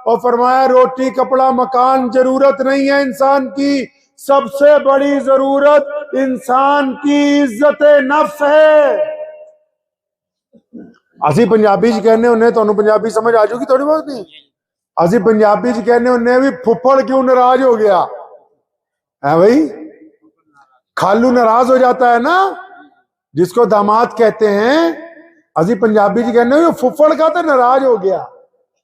और फरमाया रोटी कपड़ा मकान जरूरत नहीं है इंसान की, सबसे बड़ी जरूरत इंसान की इज्जत नफ्स है। असि पंजाबी च कहने उन्हें, तो पंजाबी समझ आ जाएगी थोड़ी बहुत नहीं। असि पंजाबी च कहने उन्हें भी फुफड़ क्यों नाराज हो गया है भाई, खालू नाराज हो जाता है ना, जिसको दामाद कहते हैं। असि पंजाबी च कहने फुफड़ का तो नाराज हो गया।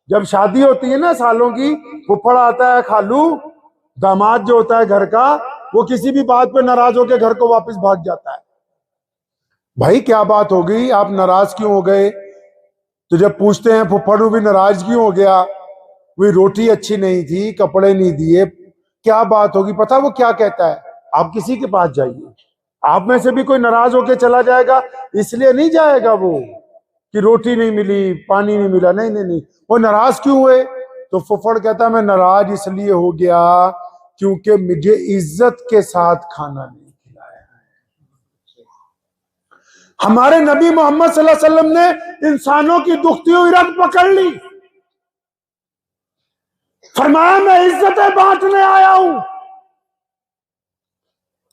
जब शादी होती है ना सालों की, फुफड़ आता है, खालू दामाद जो होता है घर का, वो किसी भी बात पे नाराज होकर घर को वापस भाग जाता है। भाई क्या बात हो गई, आप नाराज क्यों हो गए? तो जब पूछते हैं फुफड़ भी नाराज क्यों हो गया, वही रोटी अच्छी नहीं थी, कपड़े नहीं दिए, क्या बात होगी? पता वो क्या कहता है? आप किसी के पास जाइए, आप में से भी कोई नाराज होके चला जाएगा, इसलिए नहीं जाएगा वो कि रोटी नहीं मिली, पानी नहीं मिला, नहीं नहीं नहीं, वो नाराज क्यों हुए? तो फुफड़ कहता मैं नाराज इसलिए हो गया क्योंकि मुझे इज्जत के साथ खाना नहीं खिलाया। हमारे नबी मोहम्मद सल्लल्लाहु अलैहि वसल्लम ने इंसानों की दुखती हुई रग पकड़ ली, फरमाया मैं इज्जतें बांटने आया हूं।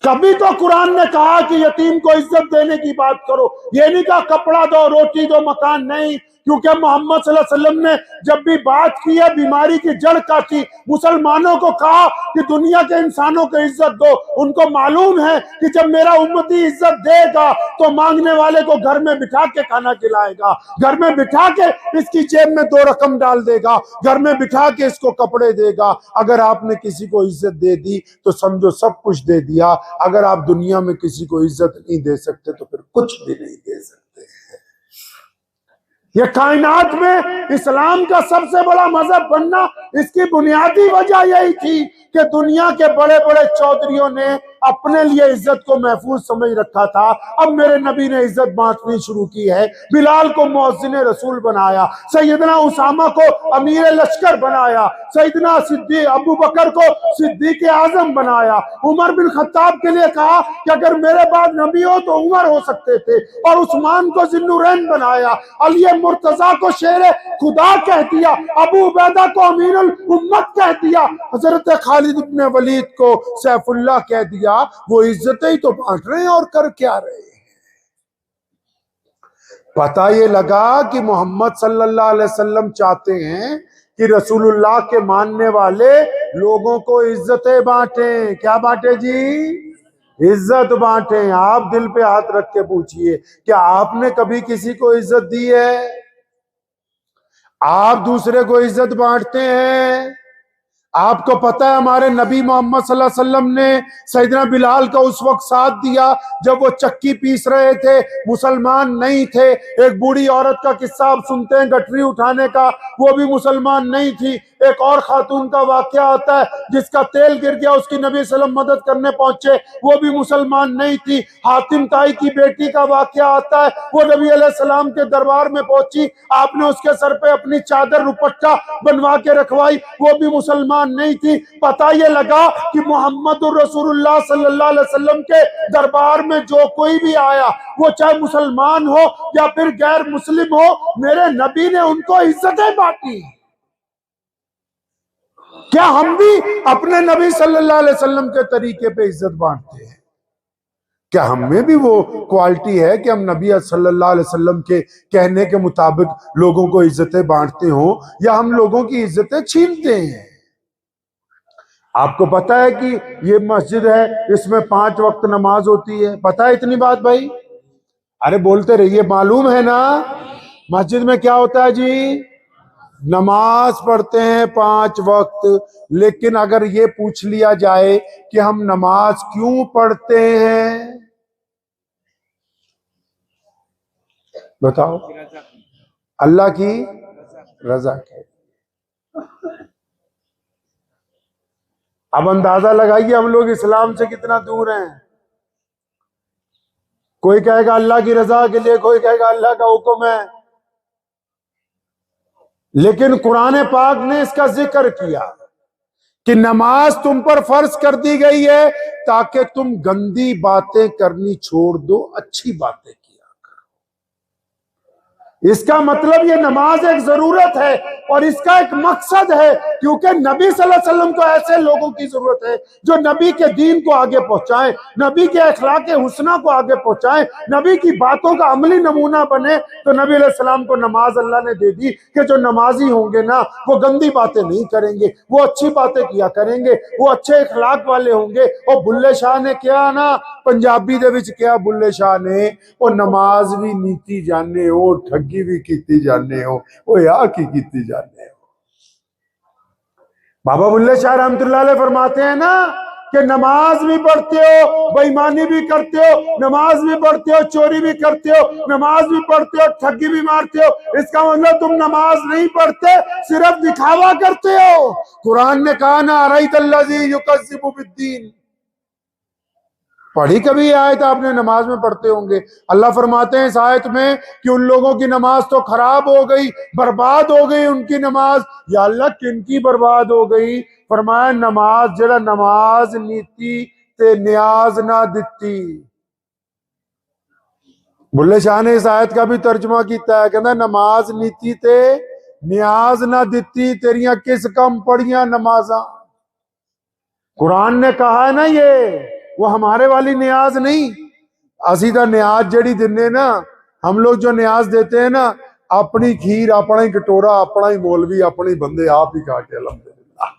कभी तो कुरान ने कहा कि यतीम को इज्जत देने की बात करो, ये नहीं कहा कपड़ा दो, रोटी दो, मकान नहीं, क्योंकि मोहम्मद सल्लल्लाहु अलैहि वसल्लम ने जब भी बात की है, बीमारी की जड़ काटी, मुसलमानों को कहा कि दुनिया के इंसानों को इज्जत दो। उनको मालूम है कि जब मेरा उम्मती इज्जत देगा तो मांगने वाले को घर में बिठा के खाना खिलाएगा, घर में बिठा के इसकी जेब में 2 रकम डाल देगा, घर में बिठा के इसको कपड़े देगा। अगर आपने किसी को इज्जत दे दी तो समझो सब कुछ दे दिया। अगर आप दुनिया में किसी को इज्जत नहीं दे सकते तो फिर कुछ भी नहीं दे सकते। ये कायनात में इस्लाम का सबसे बड़ा मजहब बनना, इसकी बुनियादी वजह यही थी कि दुनिया के बड़े बड़े चौधरियों ने अपने लिए इज्जत को महफूज समझ रखा था। अब मेरे नबी ने इज्जत बांटनी शुरू की है। बिलाल को मुअज्जिन रसूल बनाया, सैयदना उसामा को अमीर लश्कर बनाया, सैयदना सिद्दीक अबू बकर को सिद्दीक आजम बनाया, उमर बिन खत्ताब के लिए कहा कि अगर मेरे बाद नबी हो तो उमर हो सकते थे, और उस्मान को जिन्नुरैन बनाया, अली मुर्तजा को शेर खुदा कह दिया, अबू उबैदा को अमीरुल उम्मत कह दिया, हजरत खालिद इब्न वलीद को सैफुल्लाह कह दिया। वो इज्जतें ही तो बांट रहे हैं और कर क्या रहे हैं? पता ये लगा कि मोहम्मद सल्लल्लाहु अलैहि वसल्लम चाहते हैं कि रसूलुल्लाह के मानने वाले लोगों को इज्जतें बांटें। क्या बांटे जी? इज्जत बांटें। आप दिल पे हाथ रख के पूछिए, क्या आपने कभी किसी को इज्जत दी है? आप दूसरे को इज्जत बांटते हैं? आपको पता है हमारे नबी मोहम्मद सल्लल्लाहु अलैहि वसल्लम ने सैयदना बिलाल का उस वक्त साथ दिया जब वो चक्की पीस रहे थे, मुसलमान नहीं थे। एक बूढ़ी औरत का किस्सा आप सुनते हैं गठरी उठाने का, वो भी मुसलमान नहीं थी। एक और खातून का वाकया आता है जिसका तेल गिर गया, उसकी नबी सल्लम मदद करने पहुंचे, वो भी मुसलमान नहीं थी। हातिम ताई की बेटी का वाकया आता है, वो नबी अलैहिस्सलाम के दरबार में पहुंची, आपने उसके सर पे अपनी चादर रुपट्टा बनवा के रखवाई, वो भी मुसलमान नहीं थी। पता ये लगा कि मोहम्मदुर रसूलुल्लाह सल्लल्लाहु अलैहि वसल्लम के दरबार में जो कोई भी आया, वो चाहे मुसलमान हो या फिर गैर मुस्लिम हो, मेरे नबी ने उनको इज्जतें बांटी। क्या हम भी अपने नबी सल्लल्लाहु अलैहि वसल्लम के तरीके पे इज्जत बांटते हैं? क्या हम में भी वो क्वालिटी है कि हम नबी सल्लल्लाहु अलैहि वसल्लम के कहने के मुताबिक लोगों को इज्जतें बांटते हो, या हम लोगों की इज्जतें छीनते हैं? आपको पता है कि ये मस्जिद है, इसमें 5 वक्त नमाज होती है, पता है इतनी बात भाई? अरे बोलते रहिए, मालूम है ना? मस्जिद में क्या होता है जी? नमाज पढ़ते हैं 5 वक्त। लेकिन अगर ये पूछ लिया जाए कि हम नमाज क्यों पढ़ते हैं, बताओ? अल्लाह की रजा के। अब अंदाजा लगाइए हम लोग इस्लाम से कितना दूर हैं। कोई कहेगा अल्लाह की रजा के लिए, कोई कहेगा अल्लाह का हुक्म है। लेकिन कुरान पाक ने इसका जिक्र किया कि नमाज तुम पर फर्ज कर दी गई है ताकि तुम गंदी बातें करनी छोड़ दो, अच्छी बातें किया करो। इसका मतलब ये नमाज एक जरूरत है और इसका एक मकसद है, क्योंकि नबी सल्लल्लाहु अलैहि वसल्लम को ऐसे लोगों की जरूरत है जो नबी के दीन को आगे पहुंचाएं, नबी के अखलाक हुस्ना को आगे पहुंचाएं, नबी की बातों का अमली नमूना बने। तो नबी अलैहि सलाम को नमाज अल्लाह ने दे दी कि जो नमाजी होंगे ना वो गंदी बातें नहीं करेंगे, वो अच्छी बातें किया करेंगे, वो अच्छे अखलाक वाले होंगे। और बुल्ले शाह ने क्या ना, पंजाबी दे विच क्या बुल्ले शाह ने, वो नमाज भी नीति जाने हो, ठगी भी कीती जाने हो, वो यार की कीती जाने हो। बाबा बुल्ले शाह रहमतुल्लाह अलैह फरमाते हैं ना कि नमाज भी पढ़ते हो, बेईमानी भी करते हो, नमाज भी पढ़ते हो, चोरी भी करते हो, नमाज भी पढ़ते हो, ठगी भी मारते हो। इसका मतलब तुम नमाज नहीं पढ़ते, सिर्फ दिखावा करते हो। कुरान ने कहा ना, अरअयतल्लज़ी युकज़्ज़िबु बिद्दीन, पढ़ी कभी आयत आपने? नमाज में पढ़ते होंगे। अल्लाह फरमाते हैं इस आयत में कि उन लोगों की नमाज तो खराब हो गई, बर्बाद हो गई उनकी नमाज। या अल्लाह किनकी बर्बाद हो गई? फरमाया नमाज जरा नमाज नीति ते न्याज ना दिती। बुल्ले शाह ने इस आयत का भी तर्जुमा किया है, कहना नमाज नीति ते न्याज ना दिती, तेरिया किस कम पढ़िया नमाजा। कुरान ने कहा है ना, ये वो हमारे वाली न्याज नहीं। असी तो न्याज जड़ी दिने ना, हम लोग जो न्याज देते हैं ना, अपनी खीर, अपना ही कटोरा, अपना ही मौलवी, अपने बंदे आप ही खा के अल्हम्दुलिल्लाह।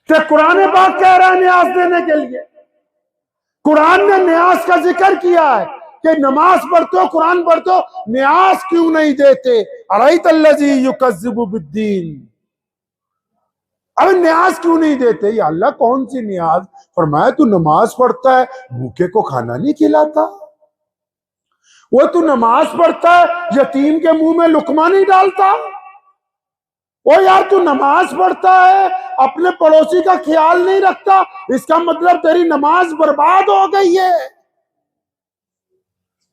तो कुरान पाक कह रहा है न्याज देने के लिए। कुरान ने न्याज का जिक्र किया है कि नमाज पढ़ते हो, कुरान पढ़ते हो, न्याज क्यों नहीं देते? अरअयतल्लज़ी युकज़्ज़िबु बिद्दीन, अब न्याज क्यों नहीं देते? या अल्लाह कौन सी न्याज? फरमाया तू नमाज पढ़ता है, भूखे को खाना नहीं खिलाता। वो तू नमाज पढ़ता है, यतीम के मुंह में लुकमा नहीं डालता। ओ यार तू नमाज पढ़ता है, अपने पड़ोसी का ख्याल नहीं रखता, इसका मतलब तेरी नमाज बर्बाद हो गई है।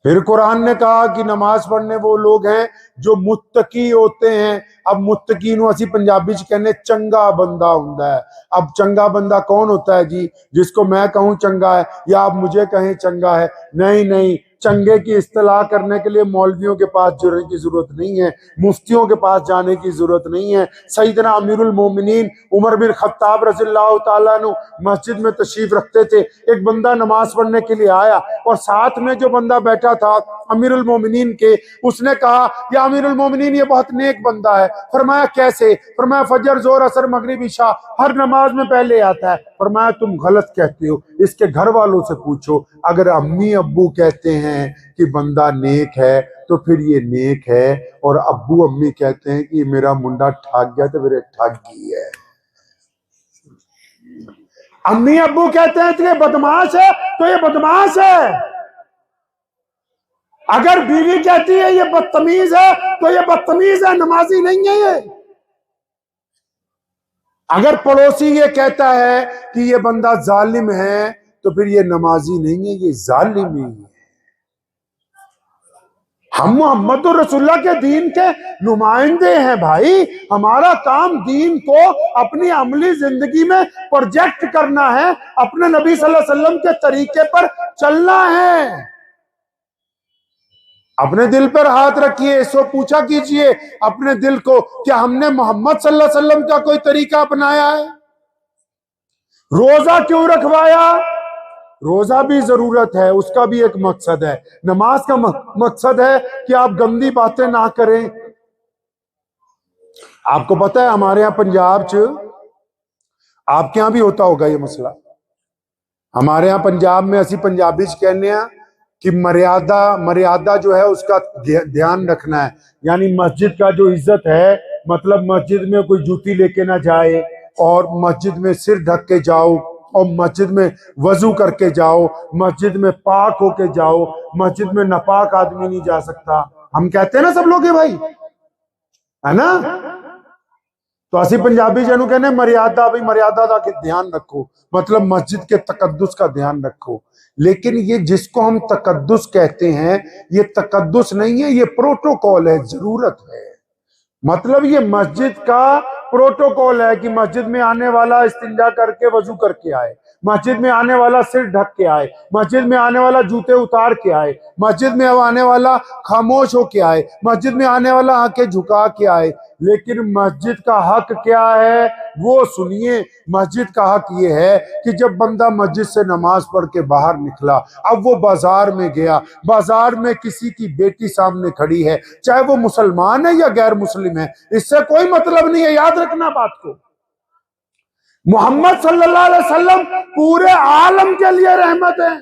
फिर कुरान ने कहा कि नमाज पढ़ने वो लोग हैं जो मुत्तकी होते हैं। अब मुत्तकी नूं असी पंजाबी च कहने चंगा बंदा हुंदा है। अब चंगा बंदा कौन होता है जी? जिसको मैं कहूं चंगा है या आप मुझे कहें चंगा है? नहीं नहीं, चंगे की इस्तेलाह करने के लिए मौलवियों के पास जाने की जरूरत नहीं है, मुफ्तियों के पास जाने की जरूरत नहीं है। सैयदना अमीरुल मोमिनीन उमर बिन खत्ताब रज़ियल्लाहु ताला अन्हु मस्जिद में तशरीफ रखते थे। एक बंदा नमाज पढ़ने के लिए आया और साथ में जो बंदा बैठा था अमीरुल मोमिनीन के, उसने कहा या अमीरुल मोमिनीन ये बहुत नेक बंदा है। फरमाया कैसे? फरमाया फजर, जोर, असर, मगरिब, इशा हर नमाज में पहले आता है। फरमाया तुम गलत कहते हो, इसके घर वालों से पूछो। अगर अम्मी अब्बू कहते हैं कि बंदा नेक है तो फिर ये नेक है, और अब्बू अम्मी कहते हैं कि मेरा मुंडा ठग गया तो मेरे ठगी है। अम्मी अब्बू कहते हैं तो ये बदमाश है तो ये बदमाश है। अगर बीवी कहती है ये बदतमीज है तो ये बदतमीज है, नमाजी नहीं है ये। अगर पड़ोसी ये कहता है कि ये बंदा जालिम है तो फिर ये नमाजी नहीं है, ये जालिम ही है। हम मोहम्मद रसूलुल्लाह के दीन के नुमाइंदे हैं भाई। हमारा काम दीन को अपनी अमली जिंदगी में प्रोजेक्ट करना है, अपने नबी सल्लल्लाहु अलैहि वसल्लम के तरीके पर चलना है। अपने दिल पर हाथ रखिए, सो पूछा कीजिए अपने दिल को, क्या हमने मोहम्मद सल्लल्लाहु अलैहि वसल्लम का कोई तरीका अपनाया है? रोजा क्यों रखवाया? रोजा भी जरूरत है, उसका भी एक मकसद है। नमाज का मकसद है कि आप गंदी बातें ना करें। आपको पता है हमारे यहाँ पंजाब च, आपके यहाँ भी होता होगा ये मसला, हमारे यहाँ पंजाब में असी पंजाबी च कहने कि मर्यादा जो है उसका ध्यान रखना है। यानी मस्जिद का जो इज्जत है, मतलब मस्जिद में कोई जूती लेके ना जाए, और मस्जिद में सिर ढक के जाओ, और मस्जिद में वजू करके जाओ, मस्जिद में पाक होके जाओ, मस्जिद में नापाक आदमी नहीं जा सकता। हम कहते हैं ना सब लोग, भाई है ना? तो असी पंजाबी जनू कहने मर्यादा, भाई मर्यादा का ध्यान रखो, मतलब मस्जिद के तकद्दुस का ध्यान रखो। लेकिन ये जिसको हम तकद्दुस कहते हैं, ये तकद्दुस नहीं है, ये प्रोटोकॉल है, जरूरत है। मतलब ये मस्जिद का प्रोटोकॉल है कि मस्जिद में आने वाला इस्तिंजा करके वजू करके आए। मस्जिद में आने वाला सिर ढक के आए, मस्जिद में आने वाला जूते उतार के आए, मस्जिद में आने वाला खामोश हो के आए, मस्जिद में आने वाला आंखें झुका के आए। लेकिन मस्जिद का हक क्या है वो सुनिए। मस्जिद का हक ये है कि जब बंदा मस्जिद से नमाज पढ़ के बाहर निकला, अब वो बाजार में गया, बाजार में किसी की बेटी सामने खड़ी है, चाहे वो मुसलमान है या गैर मुस्लिम है, इससे कोई मतलब नहीं है। याद रखना बात को। मोहम्मद सल्लल्लाहु अलैहि वसल्लम पूरे आलम के लिए रहमत है।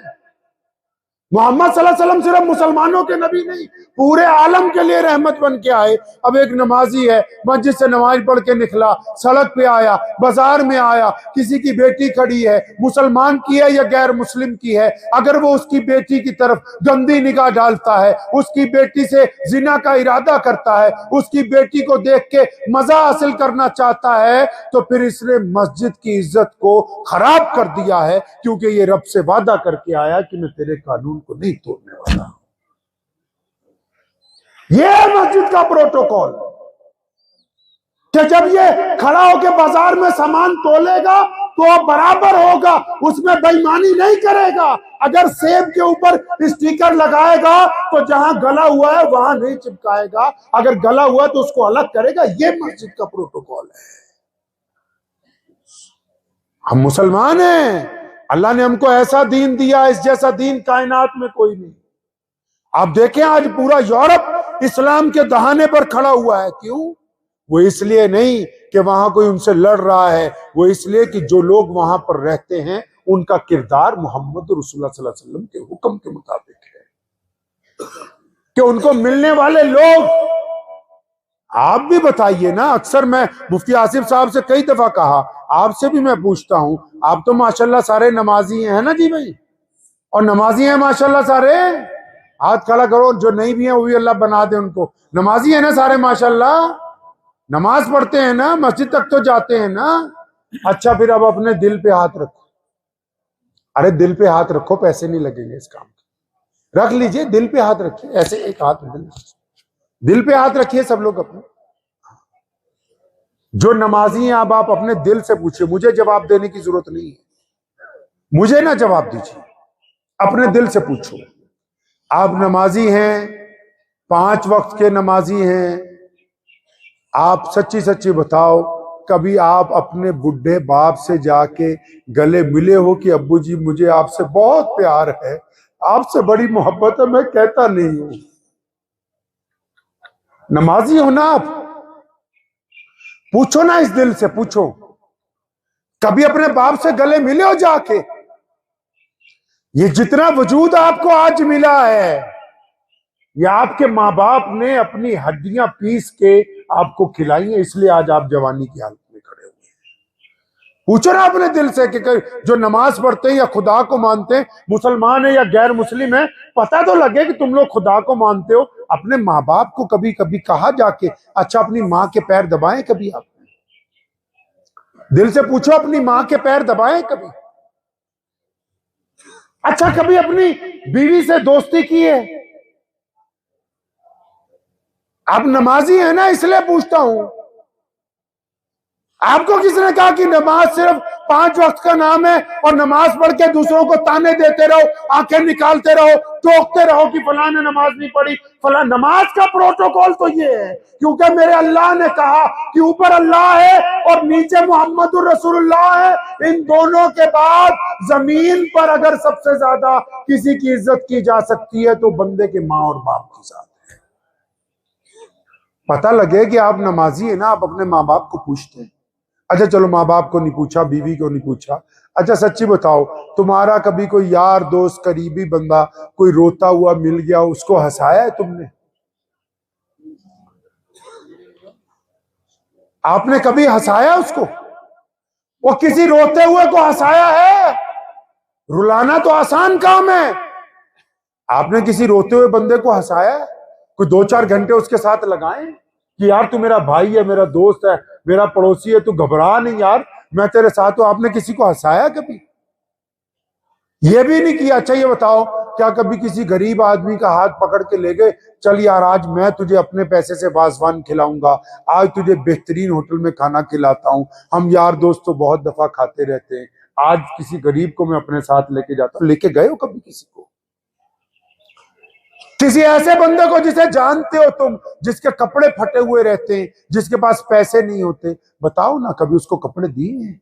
मोहम्मद सल्लल्लाहु अलैहि वसल्लम सिर्फ मुसलमानों के नबी नहीं, पूरे आलम के लिए रहमत बन के आए। अब एक नमाजी है, मस्जिद से नमाज पढ़ के निकला, सड़क पे आया, बाजार में आया, किसी की बेटी खड़ी है, मुसलमान की है या गैर मुस्लिम की है, अगर वो उसकी बेटी की तरफ गंदी निगाह डालता है, उसकी बेटी से जिना का इरादा करता है, उसकी बेटी को देख के मजा हासिल करना चाहता है, तो फिर इसने मस्जिद की इज्जत को खराब कर दिया है, क्योंकि ये रब से वादा करके आया कि मैं तेरे कानून को नहीं तोड़ने वाला। ये है मस्जिद का प्रोटोकॉल कि जब ये खड़ा होकर बाजार में सामान तोलेगा तो बराबर होगा, उसमें बेईमानी नहीं करेगा। अगर सेब के ऊपर स्टिकर लगाएगा तो जहां गला हुआ है वहां नहीं चिपकाएगा, अगर गला हुआ तो उसको अलग करेगा। ये मस्जिद का प्रोटोकॉल है। हम मुसलमान हैं, अल्लाह ने हमको ऐसा दीन दिया, इस जैसा दीन कायनात में कोई नहीं। आप देखें आज पूरा यूरोप इस्लाम के दहाने पर खड़ा हुआ है। क्यों? वो इसलिए नहीं कि वहां कोई उनसे लड़ रहा है, वो इसलिए कि जो लोग वहां पर रहते हैं उनका किरदार मोहम्मद रसूलुल्लाह सल्लल्लाहु अलैहि वसल्लम के हुक्म के मुताबिक है, कि उनको मिलने वाले लोग। आप भी बताइए ना, अक्सर मैं मुफ्ती आसिफ साहब से कई दफा कहा, आपसे भी मैं पूछता हूं, आप तो माशाल्लाह सारे नमाजी हैं ना जी भाई, और नमाजी हैं माशाल्लाह सारे, हाथ खड़ा करो, जो नहीं भी है वो भी अल्लाह बना दे उनको। नमाजी है ना सारे माशाल्लाह, नमाज पढ़ते हैं ना, मस्जिद तक तो जाते हैं ना। अच्छा, फिर अब अपने दिल पे हाथ रखो। अरे दिल पे हाथ रखो, पैसे नहीं लगेंगे इस काम के। रख लीजिए, दिल पे हाथ रखिए, ऐसे एक हाथ दिल पे हाथ रखिए सब लोग अपने। जो नमाजी हैं, अब आप अपने दिल से पूछिए, मुझे जवाब देने की जरूरत नहीं है, मुझे ना जवाब दीजिए, अपने दिल से पूछो। आप नमाजी हैं, 5 वक्त के नमाजी हैं, आप सच्ची सच्ची बताओ, कभी आप अपने बुढ़े बाप से जाके गले मिले हो कि अब्बू जी मुझे आपसे बहुत प्यार है, आपसे बड़ी मोहब्बत है, मैं कहता नहीं हूं? नमाजी हो ना आप? पूछो ना, इस दिल से पूछो, कभी अपने बाप से गले मिले हो जाके? ये जितना वजूद आपको आज मिला है, ये आपके माँ बाप ने अपनी हड्डियां पीस के आपको खिलाई है, इसलिए आज आप जवानी की हालत में खड़े हुए हैं। पूछो ना अपने दिल से कि जो नमाज पढ़ते हैं या खुदा को मानते हैं, मुसलमान है या गैर मुस्लिम है, पता तो लगे कि तुम लोग खुदा को मानते हो। अपने माँ बाप को कभी कभी कहा जाके, अच्छा अपनी माँ के पैर दबाएं कभी? आप दिल से पूछो, अपनी माँ के पैर दबाएं कभी? अच्छा, कभी अपनी बीवी से दोस्ती की है? आप नमाजी है ना, इसलिए पूछता हूं। आपको किसने कहा कि नमाज सिर्फ 5 वक्त का नाम है और नमाज पढ़ के दूसरों को ताने देते रहो, आंखें निकालते रहो, टोकते रहो कि फलां ने नमाज नहीं पढ़ी, फलां? नमाज का प्रोटोकॉल तो ये है, क्योंकि मेरे अल्लाह ने कहा कि ऊपर अल्लाह है और नीचे मोहम्मदुर रसूलुल्लाह है। इन दोनों के बाद जमीन पर अगर सबसे ज्यादा किसी की इज्जत की जा सकती है तो बंदे के माँ और बाप की साथ। पता लगे कि आप नमाजी है ना, आप अपने माँ बाप को पूछते हैं। अच्छा चलो, माँ बाप को नहीं पूछा, बीवी को नहीं पूछा, अच्छा सच्ची बताओ, तुम्हारा कभी कोई यार दोस्त करीबी बंदा कोई रोता हुआ मिल गया, उसको हंसाया है तुमने? आपने कभी हंसाया उसको? वो किसी रोते हुए को हंसाया है? रुलाना तो आसान काम है। आपने किसी रोते हुए बंदे को हंसाया है? कोई 2-4 घंटे उसके साथ लगाएं कि यार तू मेरा भाई है, मेरा दोस्त है, मेरा पड़ोसी है, तू घबरा नहीं यार, मैं तेरे साथ हूं। आपने किसी को हंसाया कभी? ये भी नहीं किया। अच्छा ये बताओ, क्या कभी किसी गरीब आदमी का हाथ पकड़ के ले गए, चल यार आज मैं तुझे अपने पैसे से वाजवान खिलाऊंगा, आज तुझे बेहतरीन होटल में खाना खिलाता हूं, हम यार दोस्त तो बहुत दफा खाते रहते हैं, आज किसी गरीब को मैं अपने साथ लेके जाता हूं, लेके गए हो कभी किसी को? किसी ऐसे बंदे को जिसे जानते हो तुम, जिसके कपड़े फटे हुए रहते हैं, जिसके पास पैसे नहीं होते, बताओ ना कभी उसको कपड़े दिए हैं?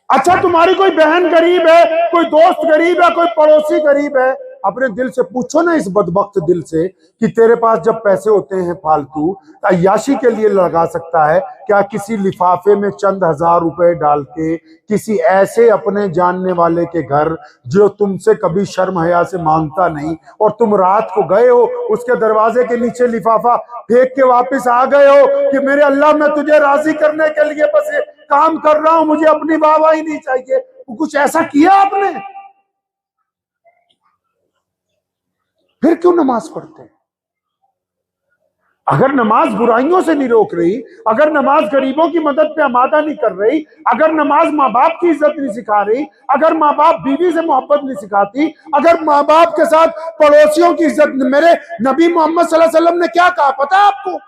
अच्छा, तुम्हारी कोई बहन गरीब है, कोई दोस्त गरीब है, कोई पड़ोसी गरीब है, अपने दिल से पूछो ना, इस बदबख्त दिल से, कि तेरे पास जब पैसे होते हैं फालतू अय्याशी के लिए लगा सकता है क्या? किसी लिफाफे में चंद हजार रुपए डाल के किसी ऐसे अपने जानने वाले के घर, जो तुमसे कभी शर्म हया से मांगता नहीं, और तुम रात को गए हो उसके दरवाजे के नीचे लिफाफा फेंक के वापस आ गए हो कि मेरे अल्लाह मैं तुझे राजी करने के लिए बस काम कर रहा हूं, मुझे अपनी वाहवाही नहीं चाहिए, कुछ ऐसा किया आपने? फिर क्यों नमाज पढ़ते हैं? अगर नमाज बुराइयों से नहीं रोक रही, अगर नमाज गरीबों की मदद पे आमादा नहीं कर रही, अगर नमाज माँ बाप की इज्जत नहीं सिखा रही, अगर माँ बाप बीवी से मोहब्बत नहीं सिखाती, अगर माँ बाप के साथ पड़ोसियों की इज्जत, मेरे नबी मोहम्मद सल्लल्लाहु अलैहि वसल्लम ने क्या कहा पता है आपको?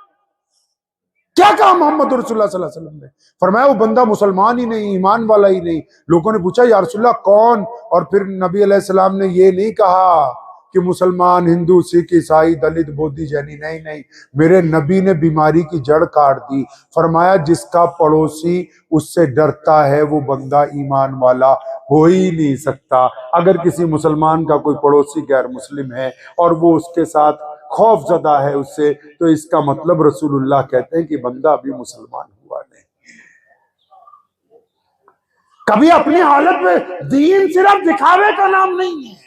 क्या कहा मोहम्मद रसूलुल्लाह सल्लल्लाहु अलैहि वसल्लम ने? फरमाया वो बंदा मुसलमान ही नहीं, ईमान वाला ही नहीं। लोगों ने पूछा या रसूलल्लाह कौन? और फिर नबी अलैहिस्सलाम ने ये नहीं कहा कि मुसलमान, हिंदू, सिख, ईसाई, दलित, बोधी, जैनी, नहीं नहीं, मेरे नबी ने बीमारी की जड़ काट दी। फरमाया जिसका पड़ोसी उससे डरता है वो बंदा ईमान वाला हो ही नहीं सकता। अगर किसी मुसलमान का कोई पड़ोसी गैर मुस्लिम है और वो उसके साथ खौफ ज़दा है उससे, तो इसका मतलब रसूलुल्लाह कहते हैं कि बंदा अभी मुसलमान हुआ नहीं। कभी अपनी हालत में दीन सिर्फ दिखावे का नाम नहीं है।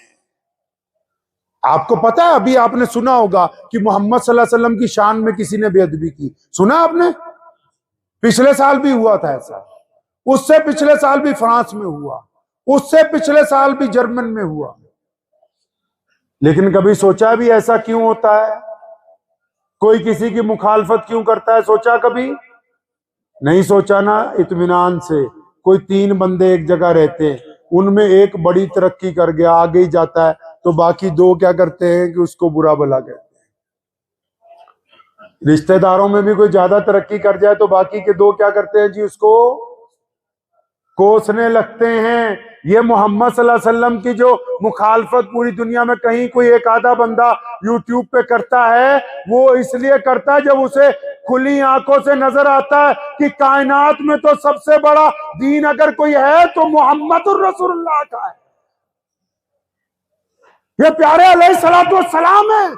आपको पता है, अभी आपने सुना होगा कि मोहम्मद सल्लल्लाहु अलैहि वसल्लम की शान में किसी ने बेअदबी की, सुना आपने? पिछले साल भी हुआ था ऐसा, उससे पिछले साल भी फ्रांस में हुआ, उससे पिछले साल भी जर्मन में हुआ। लेकिन कभी सोचा भी ऐसा क्यों होता है? कोई किसी की मुखालफत क्यों करता है? सोचा कभी? नहीं सोचा ना। इत्मीनान से कोई 3 बंदे एक जगह रहते हैं, उनमें एक बड़ी तरक्की कर गया, आगे ही जाता है, तो बाकी 2 क्या करते हैं कि उसको बुरा भला कहते हैं। रिश्तेदारों में भी कोई ज्यादा तरक्की कर जाए तो बाकी के 2 क्या करते हैं जी? उसको कोसने लगते हैं। ये मोहम्मद सल्लल्लाहु अलैहि वसल्लम की जो मुखालफत पूरी दुनिया में कहीं कोई एक आधा बंदा यूट्यूब पे करता है, वो इसलिए करता है जब उसे खुली आंखों से नजर आता है कि कायनात में तो सबसे बड़ा दीन अगर कोई है तो मोहम्मदुर रसूलुल्लाह का है। ये प्यारे अलैहिस्सलातु वस्सलाम है,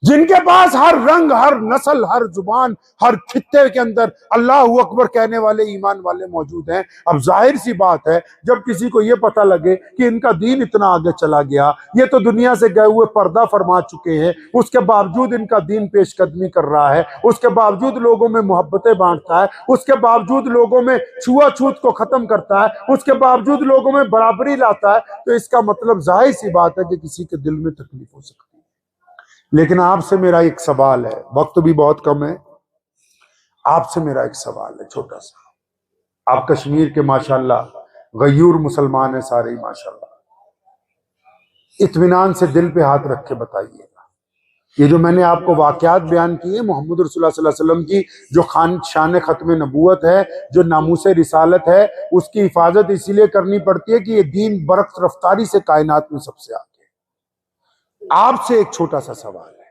जिनके पास हर रंग, हर नस्ल, हर जुबान, हर खित्ते के अंदर अल्लाहू अकबर कहने वाले ईमान वाले मौजूद हैं। अब जाहिर सी बात है, जब किसी को यह पता लगे कि इनका दीन इतना आगे चला गया, ये तो दुनिया से गए हुए पर्दा फरमा चुके हैं, उसके बावजूद इनका दीन पेशकदमी कर रहा है, उसके बावजूद लोगों में मोहब्बतें बांटता है, उसके बावजूद लोगों में छुआछूत को खत्म करता है, उसके बावजूद लोगों में बराबरी लाता है, तो इसका मतलब जाहिर सी बात है कि किसी के दिल में तकलीफ हो सकती है। लेकिन आपसे मेरा एक सवाल है, वक्त भी बहुत कम है, आपसे मेरा एक सवाल है छोटा सा। आप कश्मीर के माशाल्लाह गयूर मुसलमान है सारे ही माशाल्लाह, इत्मीनान से दिल पे हाथ रख के बताइएगा, ये जो मैंने आपको वाकयात बयान किए मोहम्मद रसूलुल्लाह सल्लल्लाहु अलैहि वसल्लम की, जो शान खत्म नबूवत है, जो नामूस रिसालत है, उसकी हिफाजत इसीलिए करनी पड़ती है कि ये दीन बरक़्स रफ्तारी से कायनात में सबसे आगे। आपसे एक छोटा सा सवाल है,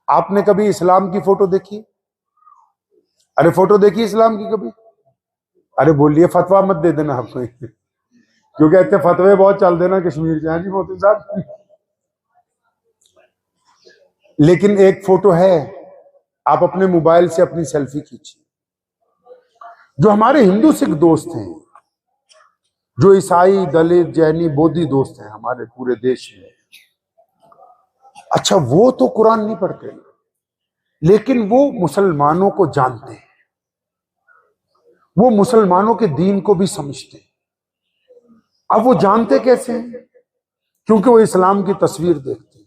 आपने कभी इस्लाम की फोटो देखी? अरे फोटो देखी इस्लाम की कभी? अरे बोलिए, फतवा मत दे देना आपको, क्योंकि इतने फतवे बहुत चल देना कश्मीर के। हाँ जी मोती साहब, लेकिन एक फोटो है, आप अपने मोबाइल से अपनी सेल्फी खींचिए। जो हमारे हिंदू सिख दोस्त हैं, जो ईसाई, दलित, जैनी, बोधी दोस्त हैं हमारे पूरे देश में, अच्छा वो तो कुरान नहीं पढ़ते, लेकिन वो मुसलमानों को जानते हैं, वो मुसलमानों के दीन को भी समझते हैं। अब वो जानते कैसे हैं? क्योंकि वो इस्लाम की तस्वीर देखते हैं।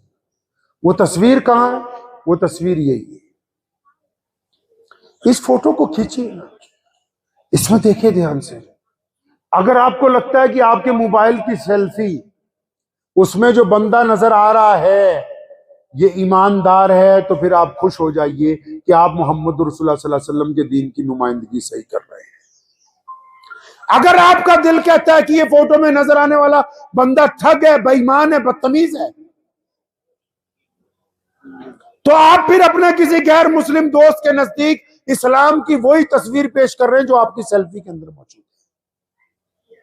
वो तस्वीर कहां है? वो तस्वीर यही है। इस फोटो को खींचिए ना, इसमें देखिए ध्यान से। अगर आपको लगता है कि आपके मोबाइल की सेल्फी, उसमें जो बंदा नजर आ रहा है ये ईमानदार है तो फिर आप खुश हो जाइए कि आप मोहम्मद रसूलुल्लाह सल्लल्लाहु अलैहि वसल्लम के दीन की नुमाइंदगी सही कर रहे हैं। अगर आपका दिल कहता है कि ये फोटो में नजर आने वाला बंदा ठग है, बेईमान है, बदतमीज है, तो आप फिर अपने किसी गैर मुस्लिम दोस्त के नजदीक इस्लाम की वही तस्वीर पेश कर रहे हैं जो आपकी सेल्फी के अंदर मौजूद है।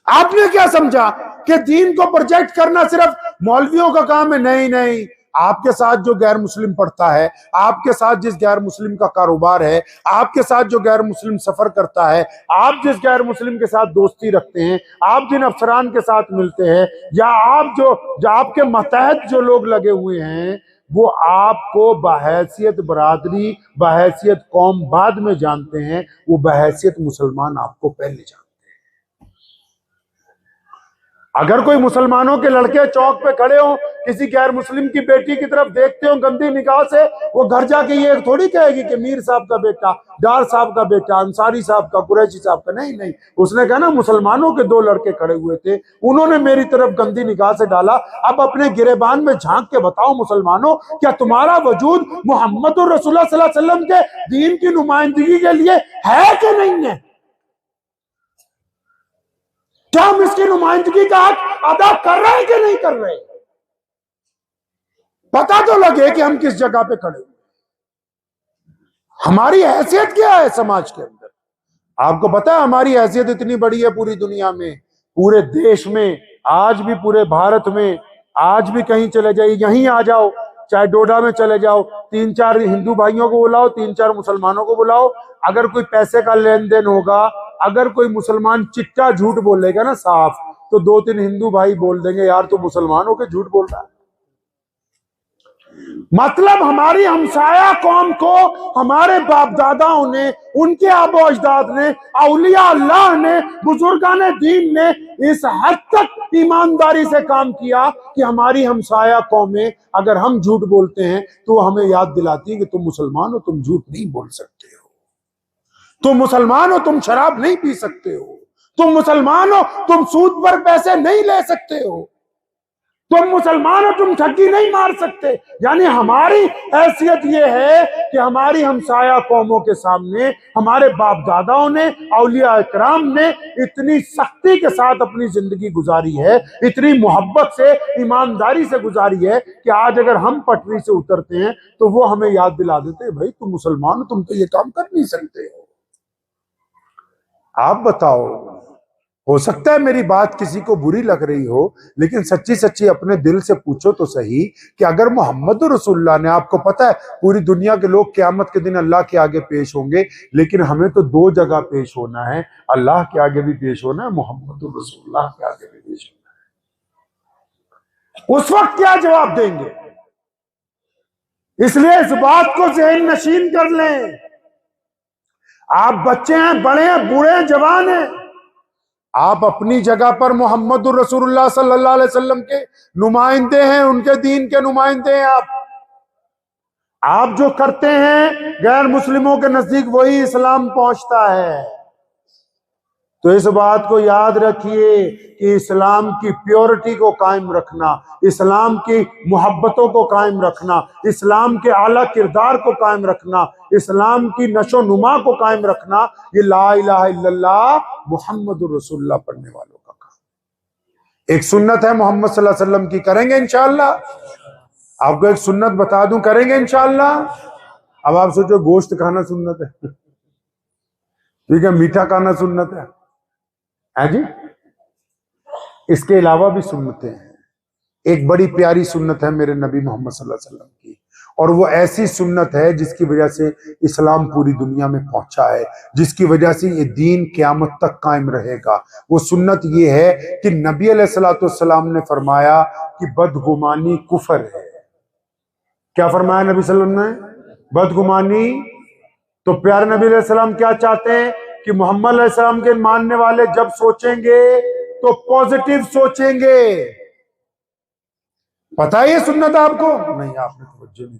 आपने क्या समझा कि दीन को प्रोजेक्ट करना सिर्फ मौलवियों का काम है? नहीं नहीं, आपके साथ जो गैर मुस्लिम पढ़ता है, आपके साथ जिस गैर मुस्लिम का कारोबार है, आपके साथ जो गैर मुस्लिम सफर करता है, आप जिस गैर मुस्लिम के साथ दोस्ती रखते हैं, आप जिन अफसरान के साथ मिलते हैं, या आप जो आपके मतहत जो लोग लगे हुए हैं, वो आपको बहैसियत बरादरी, बहैसियत कौम बाद में जानते हैं, वो बहैसियत मुसलमान आपको पहले जानते हैं। अगर कोई मुसलमानों के लड़के चौक पे खड़े हो, किसी गैर मुस्लिम की बेटी की तरफ देखते हो गंदी निगाह से, वो घर जाके ये थोड़ी कहेगी कि मीर साहब का बेटा, डार साहब का बेटा, अंसारी साहब का, कुरैशी साहब का। नहीं नहीं, उसने कहा ना मुसलमानों के दो लड़के खड़े हुए थे, उन्होंने मेरी तरफ गंदी निगाह से डाला। अब अपने गिरेबान में झांक के बताओ मुसलमानों, क्या तुम्हारा वजूद मोहम्मद रसूलुल्लाह सल्लल्लाहु अलैहि वसल्लम के दीन की नुमाइंदगी के लिए है कि नहीं है? क्या हम इसकी नुमाइंदगी का हक अदा कर रहे हैं कि नहीं कर रहे? पता तो लगे कि हम किस जगह पे खड़े, हमारी हैसियत क्या है समाज के अंदर। आपको पता है हमारी हैसियत इतनी बड़ी है पूरी दुनिया में, पूरे देश में, आज भी पूरे भारत में, आज भी कहीं चले जाइए, यहीं आ जाओ, चाहे डोडा में चले जाओ, 3-4 हिंदू भाइयों को बुलाओ, 3-4 मुसलमानों को बुलाओ, अगर कोई पैसे का लेन देन होगा, अगर कोई मुसलमान चिट्टा झूठ बोलेगा ना साफ, तो 2-3 हिंदू भाई बोल देंगे यार तो मुसलमान होकर झूठ बोल रहा है। मतलब हमारी हमसाया कौम को हमारे बाप दादाओं ने, उनके आबो अजदाद ने, औलिया अल्लाह ने, बुजुर्गान दीन ने इस हद तक ईमानदारी से काम किया कि हमारी हमसाया कौमें अगर हम झूठ बोलते हैं तो हमें याद दिलाती है कि तुम मुसलमान हो, तुम झूठ नहीं बोल सकते हो, तुम मुसलमान हो, तुम शराब नहीं पी सकते हो, तुम मुसलमान हो, तुम सूद पर पैसे नहीं ले सकते हो, तुम मुसलमान हो, तुम ठगी नहीं मार सकते। यानी हमारी हैसियत यह है कि हमारी हमसाया कौमों के सामने हमारे बाप दादाओं ने, औलिया इकराम ने इतनी सख्ती के साथ अपनी जिंदगी गुजारी है, इतनी मोहब्बत से, ईमानदारी से गुजारी है कि आज अगर हम पटरी से उतरते हैं तो वो हमें याद दिला देते हैं, भाई तुम मुसलमान हो, तुम तो ये काम कर नहीं सकते हो। आप बताओ, हो सकता है मेरी बात किसी को बुरी लग रही हो, लेकिन सच्ची सच्ची अपने दिल से पूछो तो सही कि अगर मोहम्मद रसूलुल्लाह ने, आपको पता है पूरी दुनिया के लोग क़यामत के दिन अल्लाह के आगे पेश होंगे, लेकिन हमें तो 2 जगह पेश होना है, अल्लाह के आगे भी पेश होना है, मोहम्मद रसूलुल्लाह के आगे भी पेश होना है। उस वक्त क्या जवाब देंगे? इसलिए इस बात को ज़हन नशीन कर लें। आप बच्चे हैं, बड़े हैं, बूढ़े हैं, जवान हैं, आप अपनी जगह पर मोहम्मद रसूलुल्लाह सल्लल्लाहु अलैहि वसल्लम के नुमाइंदे हैं, उनके दीन के नुमाइंदे हैं। आप जो करते हैं गैर मुस्लिमों के नजदीक वही इस्लाम पहुंचता है। तो इस बात को याद रखिए कि इस्लाम की प्योरिटी को कायम रखना, इस्लाम की मोहब्बतों को कायम रखना, इस्लाम के आला किरदार को कायम रखना, इस्लाम की नशो नुमा को कायम रखना, ये ला इलाहा इल्लल्लाह मुहम्मदुर रसूलुल्लाह पढ़ने वालों का काम। एक सुन्नत है मोहम्मद सल्लल्लाहु अलैहि वसल्लम की, करेंगे इंशाअल्लाह। आपको एक सुन्नत बता दूं, करेंगे इंशाअल्लाह। अब आप सोचो गोश्त खाना सुन्नत है, ठीक है, मीठा खाना सुन्नत है जी। इसके अलावा भी सुन्नतें हैं। एक बड़ी प्यारी सुन्नत है मेरे नबी मोहम्मद सल्लल्लाहु अलैहि वसल्लम की, और वो ऐसी सुन्नत है जिसकी वजह से इस्लाम पूरी दुनिया में पहुंचा है, जिसकी वजह से ये दीन क़यामत तक कायम रहेगा। वो सुन्नत ये है कि नबी अलैहिस्सलातु वस्सलाम ने फरमाया कि बदगुमानी कुफर है। क्या फरमाया नबी सल्लल्लाहु अलैहि वसल्लम? बदगुमानी। तो प्यारे नबी अलैहि सलाम क्या चाहते हैं कि मोहम्मद अलैहि सलाम के मानने वाले जब सोचेंगे तो पॉजिटिव सोचेंगे। पता है ये सुन्नत आपको? नहीं, आपने तवज्जो नहीं।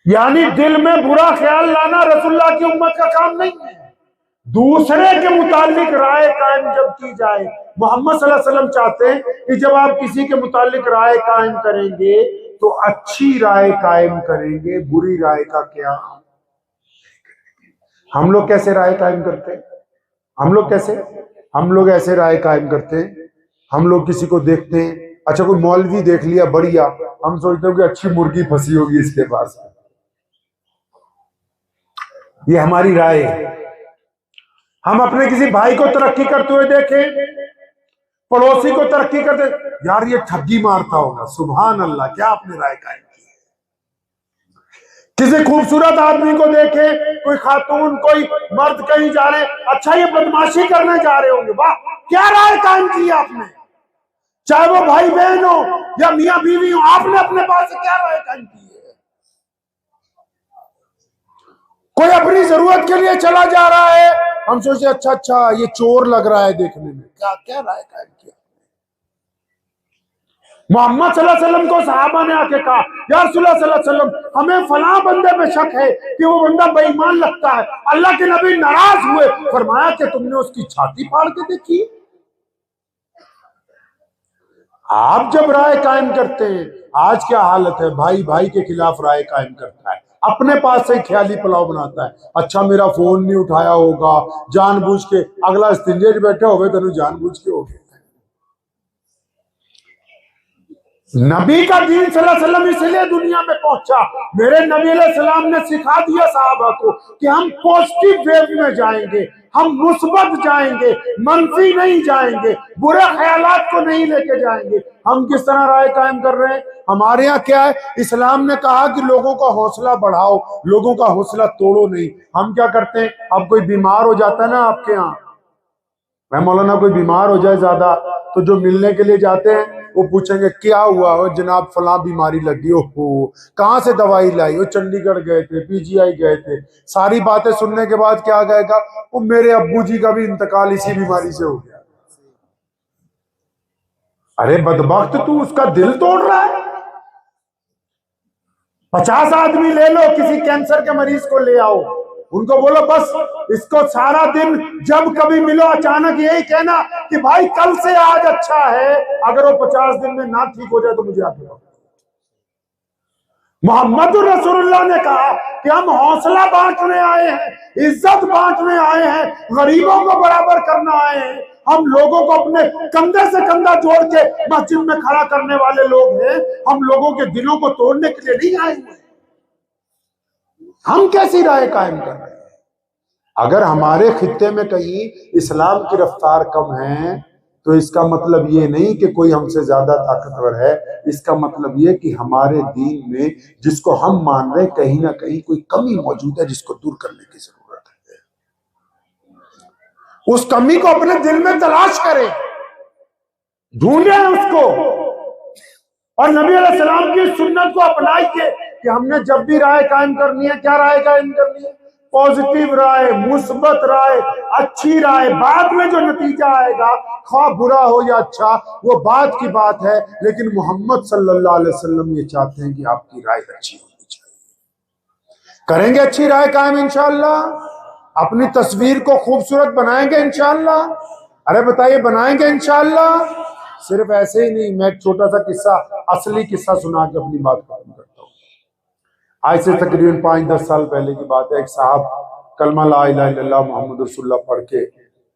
यानी दिल में बुरा ख्याल लाना रसूलुल्लाह की उम्मत का काम नहीं है। दूसरे के मुतालिक राय कायम जब की जाए, मोहम्मद सल्लल्लाहु अलैहि वसल्लम चाहते हैं कि जब आप किसी के मुतालिक राय कायम करेंगे तो अच्छी राय कायम करेंगे, बुरी राय का क्या। हम लोग कैसे राय कायम करते हैं? हम लोग ऐसे राय कायम करते हैं, हम लोग किसी को देखते हैं, अच्छा कोई मौलवी देख लिया बढ़िया, हम सोचते हैं कि अच्छी मुर्गी फंसी होगी इसके पास, ये हमारी राय है। हम अपने किसी भाई को तरक्की करते हुए देखें, पड़ोसी को तरक्की करते, यार ये ठगी मारता होगा, सुभान अल्लाह, क्या आपने राय कायम की। किसी खूबसूरत आदमी को देखे, कोई खातून, कोई मर्द कहीं जा रहे, अच्छा ये बदमाशी करने जा रहे होंगे, वाह क्या राय कायम की आपने। चाहे वो भाई बहन हो या मियां बीवी हो, आपने अपने पास से क्या राय कायम की है। कोई अपनी जरूरत के लिए चला जा रहा है, हम सोचे अच्छा ये चोर लग रहा है देखने में, क्या क्या राय कायम किया। मोहम्मद सल्लल्लाहु अलैहि वसल्लम को सहाबा ने आके कहा, या रसूलुल्लाह सल्लल्लाहु अलैहि वसल्लम, हमें फलां बंदे पे शक है कि वो बंदा बेईमान लगता है। अल्लाह के नबी नाराज हुए, फरमाया कि तुमने उसकी छाती फाड़ के देखी। आप जब राय कायम करते हैं, आज क्या हालत है, भाई भाई के खिलाफ राय कायम करता है, अपने पास से ख्याली पुलाव बनाता है, अच्छा मेरा फोन नहीं उठाया होगा जानबूझ के, अगला स्तिंजे बैठे हो गए, जानबूझ के हो गए। नबी का दीन सल्लल्लाहु अलैहि वसल्लम इसलिए दुनिया में पहुंचा, मेरे नबी अलैहि सलाम ने सिखा दिया साहबा को कि हम पॉजिटिव वेव में जाएंगे, हम मुस्बत जाएंगे, मनफी नहीं जाएंगे, बुरे ख्यालात को नहीं लेके जाएंगे। हम किस तरह राय कायम कर रहे हैं? हमारे यहाँ क्या है, इस्लाम ने कहा कि लोगों का हौसला बढ़ाओ, लोगों का हौसला तोड़ो नहीं। हम क्या करते हैं, अब कोई बीमार हो जाता है ना आपके यहाँ, मैं मौलाना कोई बीमार हो जाए ज्यादा, तो जो मिलने के लिए जाते हैं वो पूछेंगे क्या हुआ हो जनाब, फला बीमारी लगी, ओहो कहाँ से दवाई लाई, वो चंडीगढ़ गए थे, पीजीआई गए थे। सारी बातें सुनने के बाद क्या कहेगा, वो मेरे अब्बू जी का भी इंतकाल इसी बीमारी से हो गया। अरे बदबख्त, तू उसका दिल तोड़ रहा है। 50 आदमी ले लो, किसी कैंसर के मरीज को ले आओ, उनको बोलो बस इसको सारा दिन जब कभी मिलो अचानक यही कहना कि भाई कल से आज अच्छा है, अगर वो 50 दिन में ना ठीक हो जाए तो मुझे आगे। मोहम्मद रसूलुल्लाह ने कहा कि हम हौसला बांटने आए हैं, इज्जत बांटने आए हैं, गरीबों को बराबर करना आए हैं, हम लोगों को अपने कंधे से कंधा जोड़ के मस्जिद में खड़ा करने वाले लोग हैं, हम लोगों के दिलों को तोड़ने के लिए नहीं आए हुए। हम कैसी राय कायम कर रहे हैं? अगर हमारे खित्ते में कहीं इस्लाम की रफ्तार कम है तो इसका मतलब ये नहीं कि कोई हमसे ज्यादा ताकतवर है, इसका मतलब ये कि हमारे दीन में जिसको हम मान रहे कहीं ना कहीं कोई कमी मौजूद है जिसको दूर करने की जरूरत है। उस कमी को अपने दिल में तलाश करें, ढूंढे उसको, और नबी अलैहि सलाम की सुन्नत को अपनाइए कि हमने जब भी राय कायम करनी है, क्या राय कायम करनी है? पॉजिटिव राय, मुस्बत राय, अच्छी राय। बाद में जो नतीजा आएगा, खा बुरा हो या अच्छा, वो बात की बात है, लेकिन मोहम्मद सल्लल्लाहु अलैहि वसल्लम ये चाहते हैं कि आपकी राय अच्छी होनी चाहिए। करेंगे अच्छी राय कायम इंशाअल्लाह, अपनी तस्वीर को खूबसूरत बनाएंगे इंशाअल्लाह। अरे बताइए, बनाएंगे इंशाअल्लाह। सिर्फ ऐसे ही नहीं, मैं एक छोटा सा किस्सा, असली किस्सा सुना के अपनी बात खत्म करता हूँ। आज से तकरीबन 5-10 साल पहले की बात है। एक साहब कलमा ला इलाहा इल्लल्लाह मुहम्मद रसूलुल्लाह पढ़ के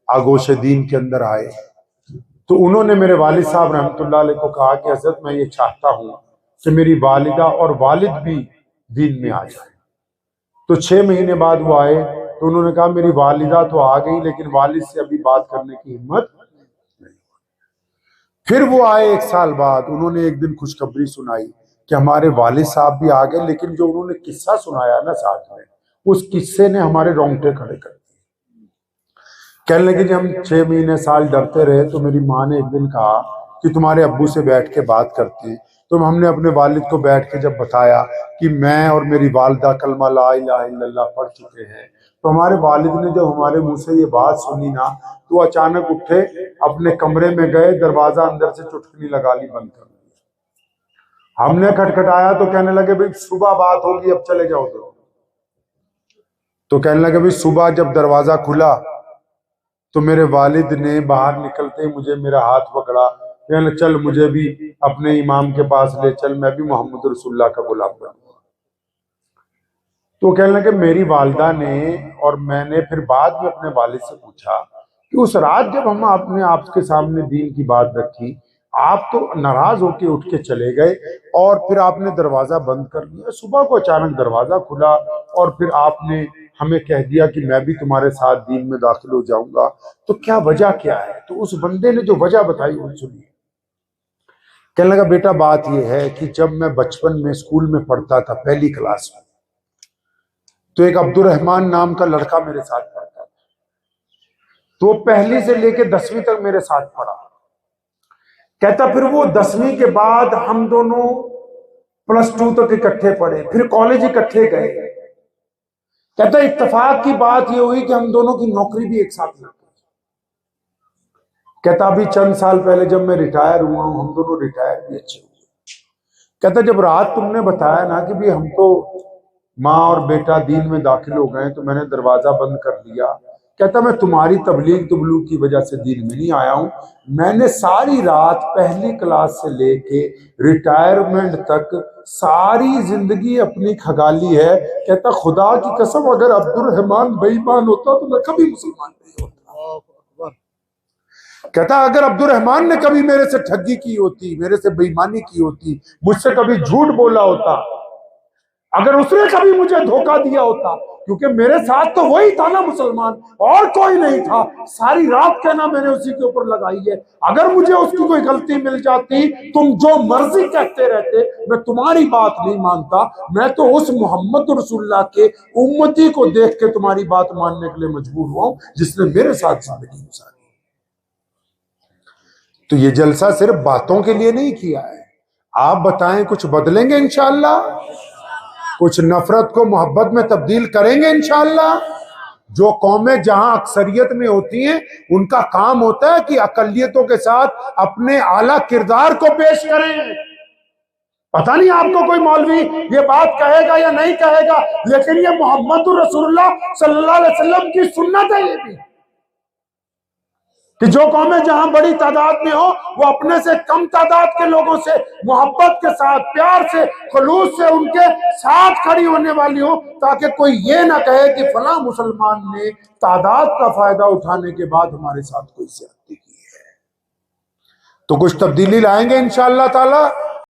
आगोश दीन के अंदर आए, तो उन्होंने मेरे वालिद साहब रहमतुल्लाह अलैह को कहा कि हज़रत मैं ये चाहता हूँ कि मेरी वालिदा और वालिद भी दीन में आ जाए। तो 6 महीने बाद वो आए, तो उन्होंने कहा मेरी वालिदा तो आ गई, लेकिन वालिद से अभी बात करने की हिम्मत नहीं। फिर वो आए 1 साल बाद, उन्होंने एक दिन खुशखबरी सुनाई कि हमारे वालिद साहब भी आ गए, लेकिन जो उन्होंने किस्सा सुनाया ना साथ में, उस किस्से ने हमारे रोंगटे खड़े कर दिए। कहने लगे कि हम 6 महीने साल डरते रहे, तो मेरी माँ ने एक दिन कहा कि तुम्हारे अब्बू से बैठ के बात करते हैं। तो हमने अपने वालिद को बैठ के जब बताया कि मैं और मेरी वालिदा कलमा ला इलाहा इल्लल्लाह पढ़ चुके हैं, तो हमारे वालिद ने जब हमारे मुंह से ये बात सुनी ना, तो अचानक उठे, अपने कमरे में गए, दरवाजा अंदर से चुटकनी लगा ली, बंद कर दिया। हमने खटखटाया तो कहने लगे भाई सुबह बात होगी, अब चले जाओ। तो कहने लगे भाई सुबह जब दरवाजा खुला तो मेरे वालिद ने बाहर निकलते ही मुझे मेरा हाथ पकड़ा, कहने चल मुझे भी अपने इमाम के पास ले चल, मैं भी मोहम्मद रसूलुल्लाह का गुलाम बनूंगा। तो कहने लगे मेरी वालिदा ने और मैंने फिर बाद में अपने वालिद से पूछा कि उस रात जब हम आपने आपके सामने दीन की बात रखी, आप तो नाराज होके उठ के चले गए और फिर आपने दरवाजा बंद कर दिया। सुबह को अचानक दरवाजा खुला और फिर आपने हमें कह दिया कि मैं भी तुम्हारे साथ दीन में दाखिल हो जाऊंगा, तो क्या वजह क्या है? तो उस बंदे ने जो वजह बताई वो सुनिए। कहने लगा बेटा बात यह है कि जब मैं बचपन में स्कूल में पढ़ता था पहली क्लास में, तो एक अब्दुल रहमान नाम का लड़का मेरे साथ पढ़ता था। तो पहली से लेके 10वीं तक मेरे साथ पढ़ा। कहता फिर वो 10वीं के बाद हम दोनों +2 तक इकट्ठे पढ़े, फिर कॉलेज इकट्ठे गए। कहता इत्तेफाक की बात ये हुई कि हम दोनों की नौकरी भी एक साथ लग गई। कहता अभी चंद साल पहले जब मैं रिटायर हुआ हूं, हम दोनों रिटायर भी अच्छे हुए। कहता जब रात तुमने बताया ना कि भाई हम तो माँ और बेटा दीन में दाखिल हो गए, तो मैंने दरवाजा बंद कर दिया। कहता मैं तुम्हारी तबलीग की वजह से दीन में नहीं आया हूं, मैंने सारी रात पहली क्लास से लेके रिटायरमेंट तक सारी जिंदगी अपनी खगाली है। कहता खुदा की कसम अगर अब्दुल रहमान बेईमान होता तो मैं कभी मुसलमान नहीं होता। कहता अगर अब्दुल रहमान ने कभी मेरे से ठगी की होती, मेरे से बेईमानी की होती, मुझसे कभी झूठ बोला होता, अगर उसने कभी मुझे धोखा दिया होता, क्योंकि मेरे साथ तो वही था ना मुसलमान, और कोई नहीं था, सारी रात कहना मैंने उसी के ऊपर लगाई है। अगर मुझे उसकी कोई गलती मिल जाती, तुम जो मर्जी कहते रहते, मैं तुम्हारी बात नहीं मानता। मैं तो उस मोहम्मद रसूलुल्लाह के उम्मती को देख के तुम्हारी बात मानने के लिए मजबूर हुआ हूं, जिसने मेरे साथ जिंदगी गुजारी। तो ये जलसा सिर्फ बातों के लिए नहीं किया है। आप बताएं कुछ बदलेंगे इंशाअल्लाह? कुछ नफरत को मोहब्बत में तब्दील करेंगे इंशाअल्लाह? जो कौमें जहां अक्सरियत में होती हैं, उनका काम होता है कि अकलियतों के साथ अपने आला किरदार को पेश करें। पता नहीं आपको कोई मौलवी ये बात कहेगा या नहीं कहेगा, लेकिन ये मोहम्मद रसूलुल्लाह सल्लल्लाहु अलैहि वसल्लम की सुन्नत है ये भी, कि जो कौमें जहां बड़ी तादाद में हो, वो अपने से कम तादाद के लोगों से मोहब्बत के साथ, प्यार से, खुलूस से उनके साथ खड़ी होने वाली हो, ताकि कोई ये ना कहे कि फला मुसलमान ने तादाद का फायदा उठाने के बाद हमारे साथ कोई ज्यादती की है। तो कुछ तब्दीली लाएंगे इंशाअल्लाह ताला।